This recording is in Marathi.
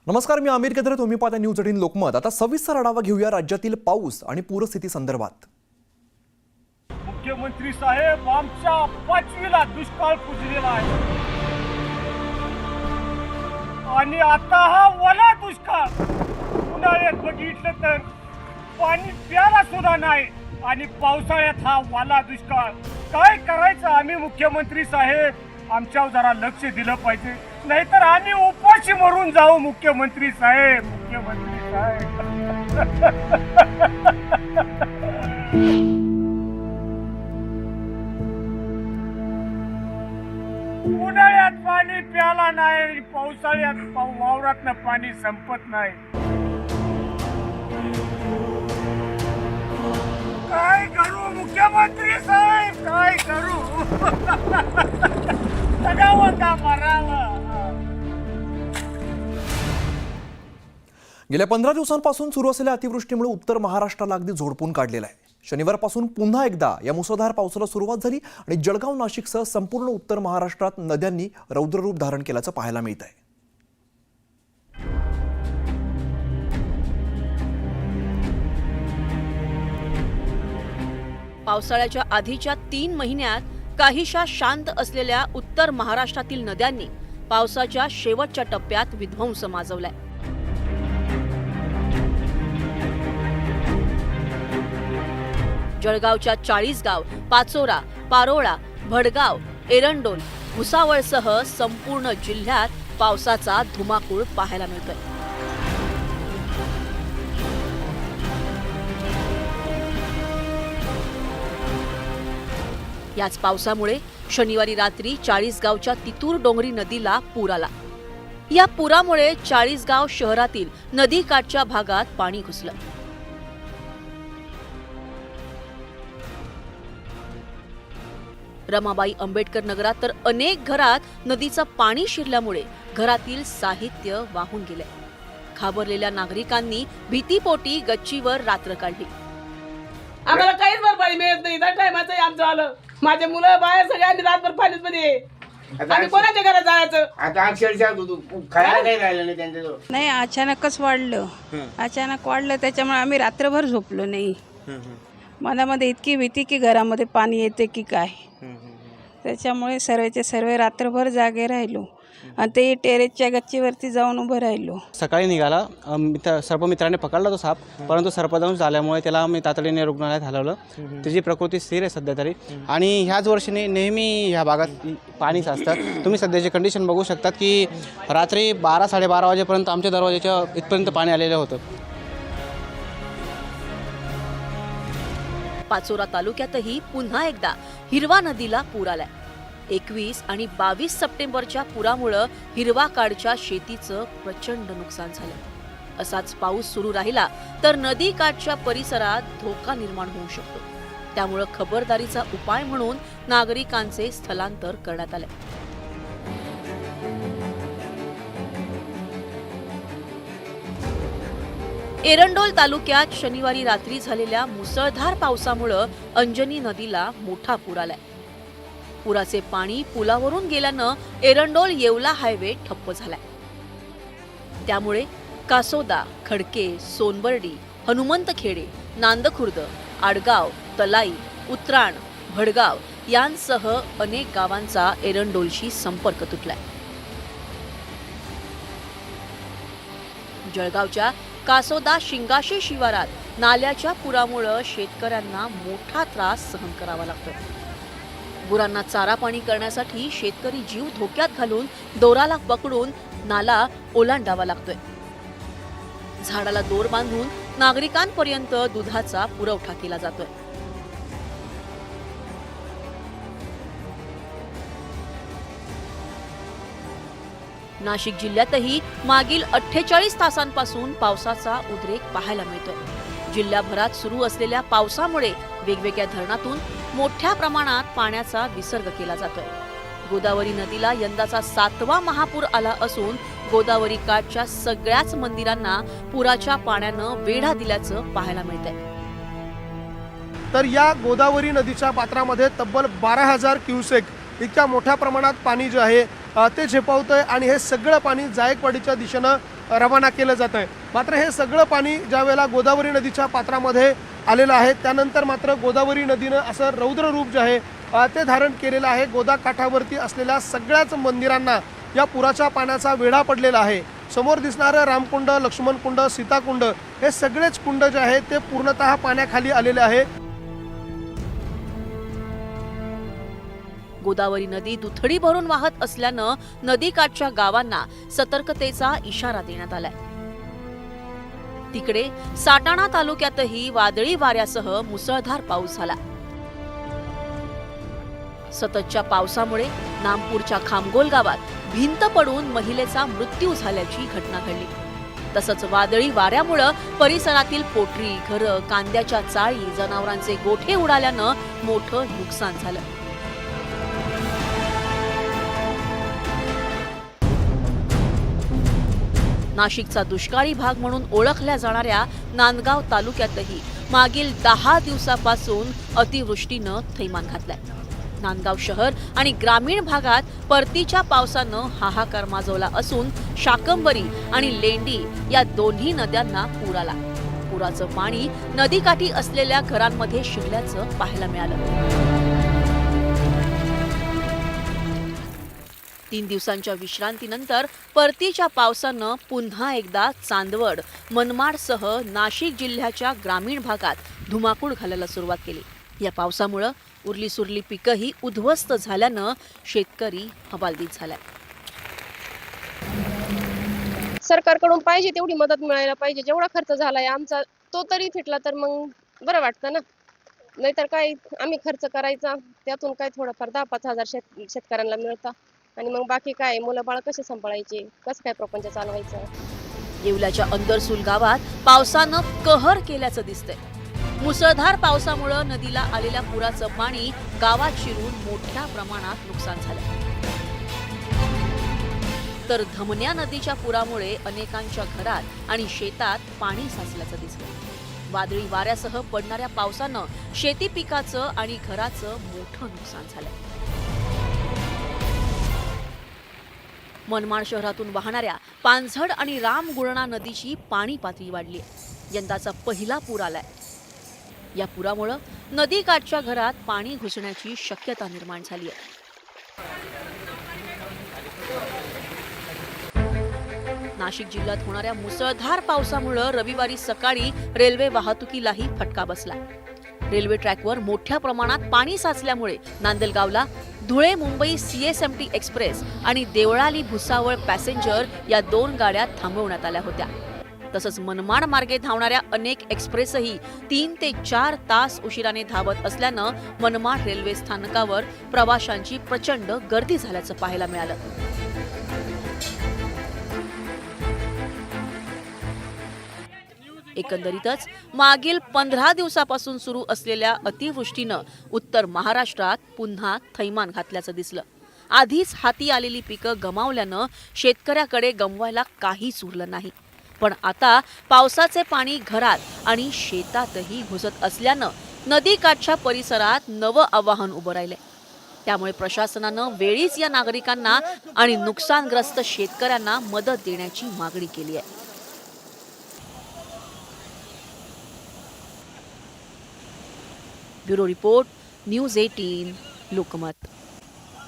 नमस्कार, मी आमिर केदारे. तुम्ही पाहता न्यूज 18 लोकमत. आता सविस्तर आढावा घेऊया राज्यातील पाऊस आणि पूरस्थिती संदर्भात. मुख्यमंत्री साहेब, आमच्या 5वीला दुष्काळ पुजलेला आहे आणि आता हा ओला दुष्काळ. उन्हाळ्यात बघितलं तर पाणी प्यायला सुद्धा नाही आणि पावसाळ्यात हा ओला दुष्काळ. काय करायचं आम्ही मुख्यमंत्री साहेब? आमच्यावर जरा लक्ष दिलं पाहिजे, नाहीतर आम्ही उपाशी मरून जाऊ. मुख्यमंत्री साहेब, मुख्यमंत्री साहेब. उन्हाळ्यात पाणी प्याला नाही, पावसाळ्यात वावरातनं पाणी संपत नाही. काय करू मुख्यमंत्री साहेब, काय करू? जगावं का मरावं? गेल्या 15 दिवसांपासून सुरू असलेल्या अतिवृष्टीमुळे उत्तर महाराष्ट्राला अगदी झोडपून काढलेलं आहे. शनिवारपासून पुन्हा एकदा या मुसळधार पावसाला सुरुवात झाली आणि जळगाव, नाशिकसह संपूर्ण उत्तर महाराष्ट्रात नद्यांनी रौद्ररूप धारण केल्याचं पाहायला मिळत आहे. पावसाळ्याच्या आधीच्या 3 महिन्यात काहीशा शांत असलेल्या उत्तर महाराष्ट्रातील नद्यांनी पावसाच्या शेवटच्या टप्प्यात विध्वंस माजवलाय. जळगावच्या 40 गाव, पाचोरा, पारोळा, भडगाव, एरंडोल, भुसावळसह संपूर्ण जिल्ह्यात पावसाचा धुमाकूळ पाहायला मिळतोय. याच पावसामुळे शनिवारी रात्री 40 गावच्या तितूर डोंगरी नदीला पूर आला. या पुरामुळे 40 गाव शहरातील नदीकाठच्या भागात पाणी घुसलं. रमाबाई आंबेडकर नगरात तर अनेक घरात नदीचं पाणी शिरल्यामुळे घरातील साहित्य वाहून गेले. घाबरलेल्या नागरिकांनी भीतीपोटी गच्चीवर रात्र काढली. आम्हाला काहीच भरपाई मिळत नाही. त्या टायमाचं आमचं आलं. माझे मुलं बाहेर सगळे आम्ही रातभर पाणीच मध्ये. आम्ही कोणाच्या घरात जायचं? आता अक्षरशः खायला काही राहिलं नाही त्यांच्याजवळ. नाही, अचानकच वाढलं. अचानक वाढलं त्याच्यामुळे आम्ही रात्रभर झोपलो नाही. मनामध्ये इतकी भीती की घरामध्ये पाणी येते की काय. त्याच्यामुळे सर्वचे सर्व रात्रभर जागे राहिलो आणि ते टेरेसच्या गच्चीवरती जाऊन उभं राहिलो. सकाळी निघाला सर्पमित्राने पकडला तो साप, परंतु सर्पदंश झाल्यामुळे त्याला आम्ही तातडीने रुग्णालयात हलवलं. त्याची प्रकृती स्थिर आहे सध्या तरी. आणि ह्याच वर्षी नेहमी ह्या भागात पाणीच असतं. तुम्ही सध्याची कंडिशन बघू शकतात की रात्री 12-12:30 वाजेपर्यंत आमच्या दरवाजाच्या इथपर्यंत पाणी आलेलं होतं. पाचोरा तालुक्यातही पुन्हा एकदा हिरवा नदीला पूर आलाय. 21 आणि 22 सप्टेंबरच्या पुरामुळे हिरवाकाठच्या शेतीचं प्रचंड नुकसान झालं. असाच पाऊस सुरू राहिला तर नदीकाठच्या परिसरात धोका निर्माण होऊ शकतो. त्यामुळे खबरदारीचा उपाय म्हणून नागरिकांचे स्थलांतर करण्यात आले. एरंडोल तालुक्यात शनिवारी रात्री झालेल्या मुसळधार पावसामुळे अंजनी नदीला मोठा पूर आलाय. पुराचे पाणी पुलावरून गेल्यानं एरंडोल येवला हायवे ठप्प झालाय. त्यामुळे कासोदा, खडके, सोनबर्डी, हनुमंतखेडे, नांदखुर्द, आडगाव, तलाई, उत्राण, भडगाव यांसह अनेक गावांचा एरंडोलशी संपर्क तुटलाय. जळगावच्या कासोदा शिंगाशी शिवारात नाल्याच्या पुरामुळे शेतकऱ्यांना मोठा त्रास सहन करावा लागतो. गुरांना चारा पाणी करण्यासाठी शेतकरी जीव धोक्यात घालून दोराला पकडून नाला ओलांडावा लागतोय. झाडाला दोर बांधून नागरिकांपर्यंत दुधाचा पुरवठा केला जातोय. नाशिक जिल्ह्यातही मागील 48 तासांपासून पावसाचा उद्रेक पाहायला मिळतोय. जिल्ह्याभरात सुरू असलेल्या पावसामुळे वेगवेगळ्या धरणातून मोठ्या प्रमाणात पाण्याचा विसर्ग केला जातोय. गोदावरी नदीला यंदाचा 7वा महापूर आला असून गोदावरी काठच्या सगळ्याच मंदिरांना पुराच्या पाण्यानं वेढा दिल्याचं पाहायला मिळतंय. तर या गोदावरी नदीच्या पात्रामध्ये तब्बल 12,000 क्युसेक इतक्या मोठ्या प्रमाणात पाणी जे आहे ते झेपावतं आहे आणि हे सगळं पाणी जायकवाडीच्या दिशेनं रवाना केलं जात आहे. मात्र हे सगळं पाणी ज्या वेळेला गोदावरी नदीच्या पात्रामध्ये आलेलं आहे त्यानंतर मात्र गोदावरी नदीनं असं रौद्र रूप जे आहे ते धारण केलेलं आहे. गोदा काठावरती असलेल्या सगळ्याच मंदिरांना या पुराच्या पाण्याचा वेढा पडलेला आहे. समोर दिसणारं रामकुंड, लक्ष्मणकुंड, सीताकुंड हे सगळेच कुंड जे आहे ते पूर्णतः पाण्याखाली आलेले आहे. गोदावरी नदी दुथडी भरून वाहत असल्यानं नदीकाठच्या गावांना सतर्कतेचा इशारा देण्यात आलाय. तिकडे साटाणा तालुक्यातही वादळी वाऱ्यासह मुसळधार पाऊस झाला. सततच्या पावसामुळे नामपूरच्या खामगोल गावात भिंत पडून महिलेचा मृत्यू झाल्याची घटना घडली. तसंच वादळी वाऱ्यामुळे परिसरातील पोटरी, घरं, कांद्याच्या चाळी, जनावरांचे गोठे उडाल्यानं मोठं नुकसान झालं. नाशिकचा दुष्काळी भाग म्हणून ओळखल्या जाणाऱ्या नांदगाव तालुक्यातही मागील 10 दिवसापासून अतिवृष्टीनं थैमान घातलाय. नांदगाव शहर आणि ग्रामीण भागात परतीच्या पावसानं हाहाकार माजवला असून शाकंभरी आणि लेंडी या दोन्ही नद्यांना पूर आला. पुराचं पाणी नदीकाठी असलेल्या घरांमध्ये शिरल्याचं पाहायला मिळालं. 3 दिवसांच्या विश्रांतीनंतर परतीच्या पावसानं पुन्हा एकदा चांदवड, मनमाडसह नाशिक जिल्ह्याच्या ग्रामीण भागात धुमाकूळ घालायला सुरुवात केली. या पावसामुळं उरली पिकंही उद्ध्वस्त झाल्यानं शेतकरी हवालदिल झालाय. सरकारकडून पाहिजे तेवढी मदत मिळायला पाहिजे. जेवढा खर्च झालाय आमचा तो तरी फिटला तर मग बरं वाटतं ना. नाहीतर काय आम्ही खर्च करायचा त्यातून काय थोडंफार 10-5 हजार शेतकऱ्यांना मिळतं आणि मग बाकी काय मुलं बाळ कसे सांभाळायचे, कसं काय प्रपंच चालवायचं. येवल्याच्या अंदरसूल गावात पावसानं कहर केल्याचं दिसतंय. मुसळधार पावसामुळे नदीला आलेल्या पुराचं पाणी गावात शिरून मोठ्या प्रमाणात नुकसान झालं. तर धमन्या नदीच्या पुरामुळे अनेकांच्या घरात आणि शेतात पाणी साचल्याचं दिसलं. वादळी वाऱ्यासह पडणाऱ्या पावसानं शेती पिकाचं आणि घराचं मोठं नुकसान झालं. मनमाड शहरातून वाहणाऱ्या पानझड आणि रामगुळणा नदीची पाणी पातळी वाढली आहे. यंदाचा पहिला पूर आलाय. या पुरामुळे नदीकाठच्या घरात पाणी घुसण्याची शक्यता निर्माण झाली आहे. नाशिक जिल्ह्यात होणाऱ्या मुसळधार पावसामुळे रविवारी सकाळी रेल्वे वाहतुकीलाही फटका बसला. रेल्वे ट्रॅकवर मोठ्या प्रमाणात पाणी साचल्यामुळे नांदलगावला धुळे मुंबई CSMT एक्सप्रेस आणि देवळाली भुसावळ पॅसेंजर या 2 गाड्या थांबवण्यात आल्या होत्या. तसंच मनमाड मार्गे धावणाऱ्या अनेक एक्सप्रेसही 3 ते 4 तास उशिराने धावत असल्यानं मनमाड रेल्वे स्थानकावर प्रवाशांची प्रचंड गर्दी झाल्याचं पाहायला मिळालं. एकंदरीतच मागील 15 दिवसापासून सुरू असलेल्या अतिवृष्टीनं उत्तर महाराष्ट्रात पुन्हा थैमान घातल्याचं दिसलं. आधीच हाती आलेली पिकं गमावल्यानं शेतकऱ्याकडे गमवायला काहीच उरलं नाही. पण आता पावसाचे पाणी घरात आणि शेतातही घुसत असल्यानं नदीकाठच्या परिसरात नवं आव्हान उभं राहिलंय. त्यामुळे प्रशासनानं वेळीच या नागरिकांना आणि नुकसानग्रस्त शेतकऱ्यांना मदत देण्याची मागणी केली आहे. Bureau report, news 18 Lokmat.